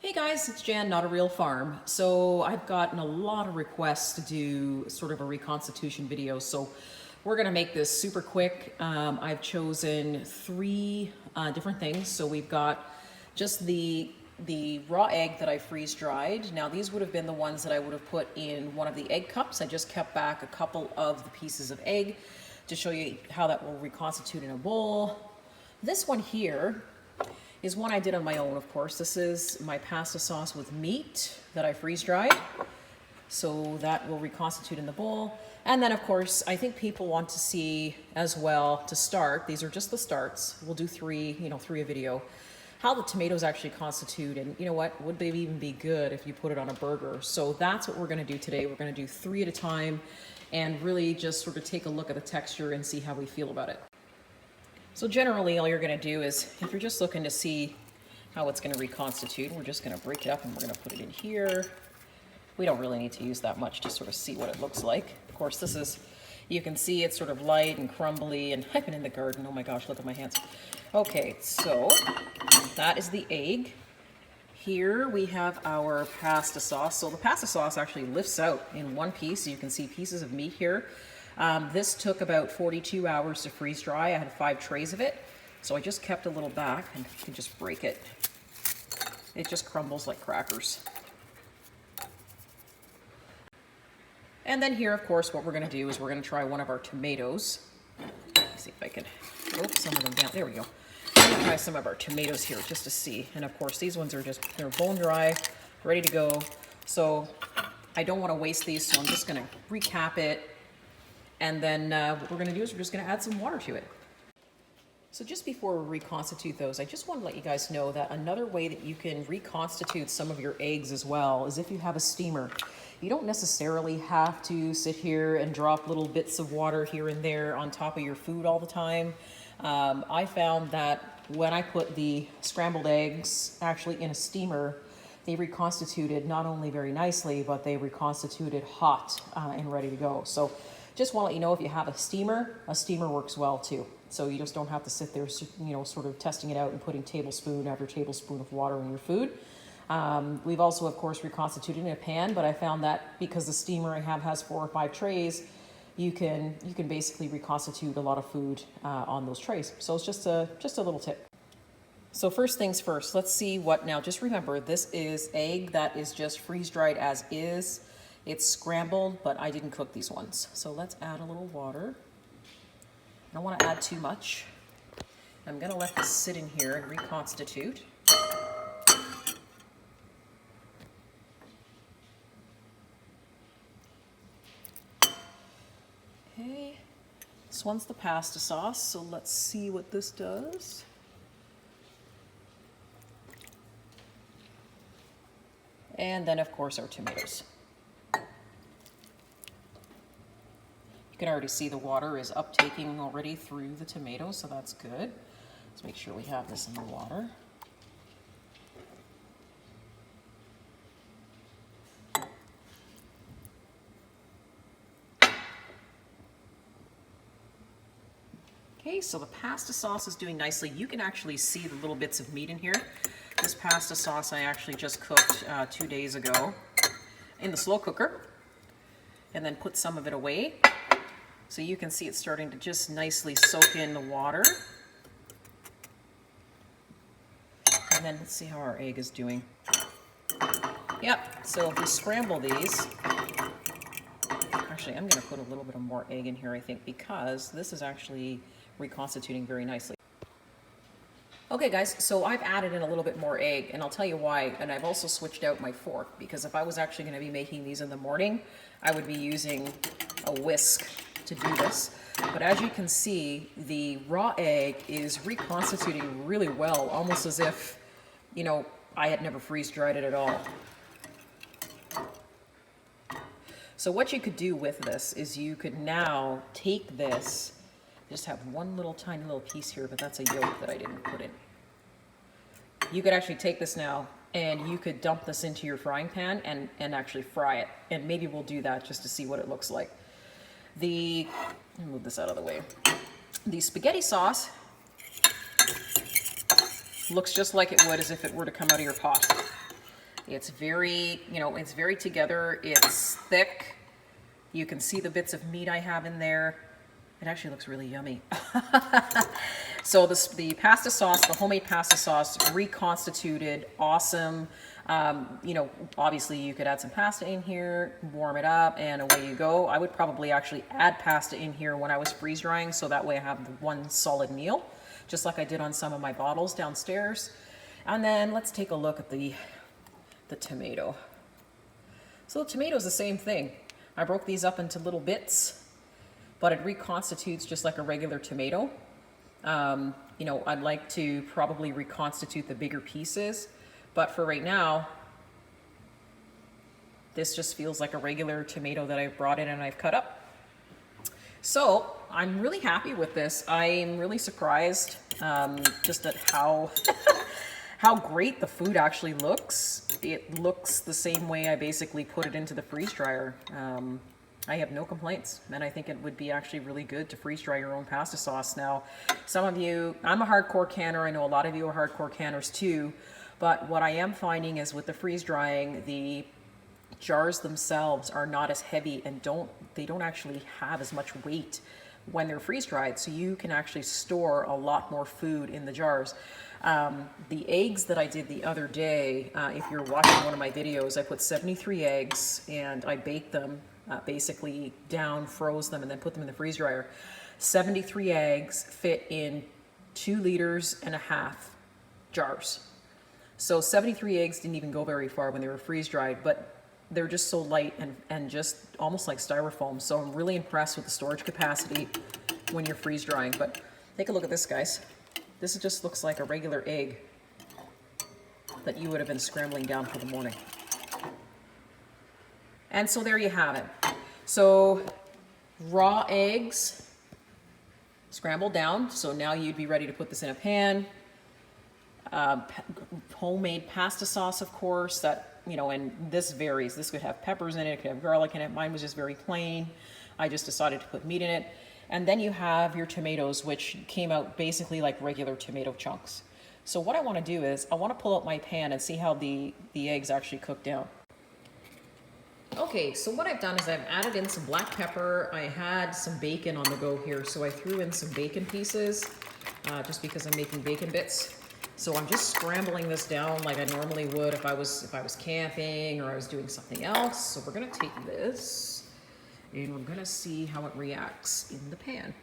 Hey guys, it's Jan, Not a Real Farm. So I've gotten a lot of requests to do sort of a reconstitution video, so we're gonna make this super quick. I've chosen three different things. So we've got just the raw egg that I freeze dried. Now these would have been the ones that I would have put in one of the egg cups. I just kept back a couple of the pieces of egg to show you how that will reconstitute in a bowl. This one here is one I did on my own, of course. This is my pasta sauce with meat that I freeze dried. So that will reconstitute in the bowl. And then of course, I think people want to see as well to start, these are just the starts. We'll do three a video, how the tomatoes actually constitute, and you know what, would they even be good if you put it on a burger? So that's what we're gonna do today. We're gonna do three at a time and really just sort of take a look at the texture and see how we feel about it. So generally all you're going to do is, if you're just looking to see how it's going to reconstitute, we're just going to break it up and we're going to put it in here. We don't really need to use that much to sort of see what it looks like. Of course, this is, you can see it's sort of light and crumbly, and I've been in the garden. Oh my gosh, look at my hands. Okay, so that is the egg. Here we have our pasta sauce. So the pasta sauce actually lifts out in one piece. You can see pieces of meat here. This took about 42 hours to freeze dry. I had 5 trays of it, so I just kept a little back, and you can just break it. It just crumbles like crackers. And then here, of course, what we're going to do is we're going to try one of our tomatoes. Let's see if I can some of them down. There we go. I'm going to try some of our tomatoes here just to see. And of course, these ones are just, they're bone dry, ready to go. So I don't want to waste these, so I'm just going to recap it. And then what we're going to do is we're just going to add some water to it. So just before we reconstitute those, I just want to let you guys know that another way that you can reconstitute some of your eggs as well is if you have a steamer. You don't necessarily have to sit here and drop little bits of water here and there on top of your food all the time. I found that when I put the scrambled eggs actually in a steamer, they reconstituted not only very nicely, but they reconstituted hot and ready to go. So just want to let you know, if you have a steamer works well too. So you just don't have to sit there, sort of testing it out and putting tablespoon after tablespoon of water in your food. We've also, of course, reconstituted in a pan, but I found that because the steamer I have has 4 or 5 trays, you can basically reconstitute a lot of food on those trays. So it's just a little tip. So first things first, let's see what now. Just remember, this is egg that is just freeze dried as is. It's scrambled, but I didn't cook these ones. So let's add a little water. I don't want to add too much. I'm going to let this sit in here and reconstitute. Okay, this one's the pasta sauce, so let's see what this does. And then, of course, our tomatoes. You can already see the water is uptaking already through the tomatoes, so that's good. Let's make sure we have this in the water. Okay, so the pasta sauce is doing nicely. You can actually see the little bits of meat in here. This pasta sauce I actually just cooked 2 days ago in the slow cooker, and then put some of it away. So you can see it's starting to just nicely soak in the water. And then let's see how our egg is doing. Yep, so if we scramble these, actually I'm going to put a little bit of more egg in here, I think, because this is actually reconstituting very nicely. Okay guys, so I've added in a little bit more egg, and I'll tell you why. And I've also switched out my fork, because if I was actually going to be making these in the morning, I would be using a whisk to do this. But as you can see, the raw egg is reconstituting really well, almost as if, I had never freeze dried it at all. So what you could do with this is you could now take this, just have one little tiny little piece here, but that's a yolk that I didn't put in. You could actually take this now and you could dump this into your frying pan and actually fry it. And maybe we'll do that just to see what it looks like. Let me move this out of the way. The spaghetti sauce looks just like it would as if it were to come out of your pot. It's very, you know, it's very together. It's thick. You can see the bits of meat I have in there. It actually looks really yummy. So the pasta sauce, the homemade pasta sauce, reconstituted, awesome. You know, obviously you could add some pasta in here, warm it up, and away you go. I would probably actually add pasta in here when I was freeze drying, so that way I have one solid meal, just like I did on some of my bottles downstairs. And then let's take a look at the tomato. So the tomato's the same thing. I broke these up into little bits, but it reconstitutes just like a regular tomato. You know, I'd like to probably reconstitute the bigger pieces, but for right now, this just feels like a regular tomato that I've brought in and I've cut up. So I'm really happy with this. I'm really surprised just at how how great the food actually looks. It looks the same way I basically put it into the freeze dryer. I have no complaints, and I think it would be actually really good to freeze dry your own pasta sauce. Now, some of you, I'm a hardcore canner, I know a lot of you are hardcore canners too, but what I am finding is with the freeze drying, the jars themselves are not as heavy and they don't actually have as much weight when they're freeze dried, so you can actually store a lot more food in the jars. The eggs that I did the other day, if you're watching one of my videos, I put 73 eggs and I baked them basically down, froze them, and then put them in the freeze dryer. 73 eggs fit in 2.5 liters jars. So 73 eggs didn't even go very far when they were freeze dried, but they're just so light and just almost like styrofoam. So I'm really impressed with the storage capacity when you're freeze drying. But take a look at this, guys. This just looks like a regular egg that you would have been scrambling down for the morning. And so there you have it. So raw eggs scrambled down. So now you'd be ready to put this in a pan. Homemade pasta sauce, of course, that, you know, and this varies. This could have peppers in it, it could have garlic in it. Mine was just very plain. I just decided to put meat in it. And then you have your tomatoes, which came out basically like regular tomato chunks. So what I want to do is I want to pull out my pan and see how the eggs actually cook down. Okay, so what I've done is I've added in some black pepper. I had some bacon on the go here, so I threw in some bacon pieces just because I'm making bacon bits. So I'm just scrambling this down like I normally would if I was camping or I was doing something else. So we're gonna take this and we're gonna see how it reacts in the pan.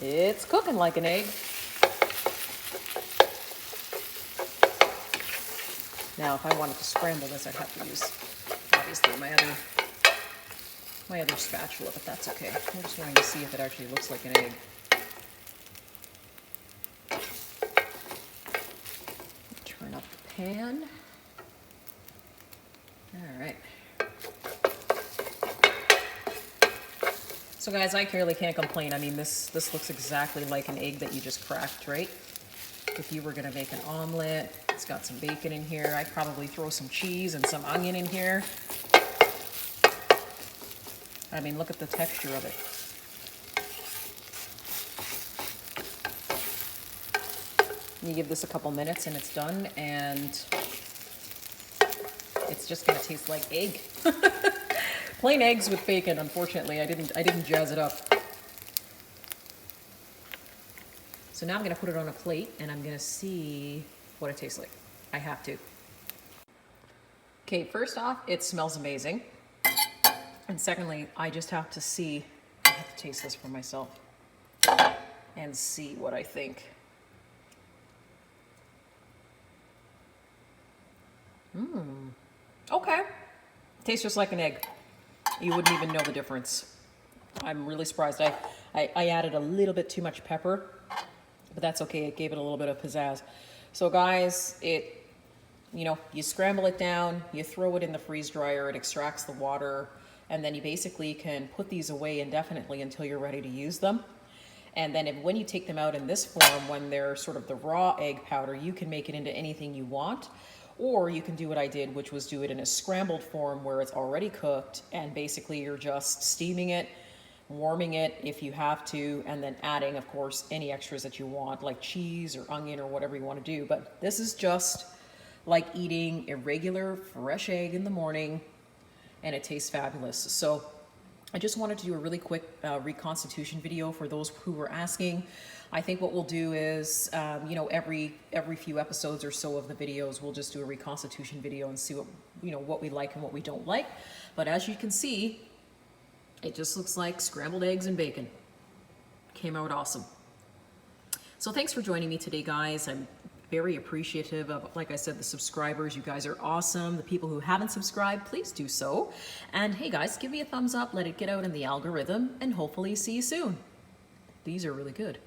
It's cooking like an egg. Now, if I wanted to scramble this, I'd have to use, obviously, my other spatula, but that's okay. I'm just wanting to see if it actually looks like an egg. Turn up the pan. All right. So guys, I really can't complain. I mean, this looks exactly like an egg that you just cracked, right? If you were gonna make an omelet, it's got some bacon in here. I'd probably throw some cheese and some onion in here. I mean, look at the texture of it. You give this a couple minutes and it's done, and it's just gonna taste like egg. Plain eggs with bacon, unfortunately. I didn't jazz it up. So now I'm gonna put it on a plate and I'm gonna see what it tastes like. I have to. Okay, first off, it smells amazing. And secondly, I just have to taste this for myself and see what I think. Okay. Tastes just like an egg. You wouldn't even know the difference. I'm really surprised. I added a little bit too much pepper, but that's okay. It gave it a little bit of pizzazz. So guys, you scramble it down, you throw it in the freeze dryer, it extracts the water, and then you basically can put these away indefinitely until you're ready to use them. And then when you take them out in this form, when they're sort of the raw egg powder, you can make it into anything you want. Or you can do what I did, which was do it in a scrambled form where it's already cooked and basically you're just steaming it, warming it if you have to, and then adding, of course, any extras that you want, like cheese or onion or whatever you want to do. But this is just like eating a regular fresh egg in the morning, and it tastes fabulous. So I just wanted to do a really quick reconstitution video for those who were asking. I think what we'll do is, you know, every few episodes or so of the videos, we'll just do a reconstitution video and see what, you know, what we like and what we don't like. But as you can see, it just looks like scrambled eggs and bacon. Came out awesome. So thanks for joining me today, guys. I'm very appreciative of, like I said, the subscribers. You guys are awesome. The people who haven't subscribed, please do so. And hey guys, give me a thumbs up, let it get out in the algorithm, and hopefully see you soon. These are really good.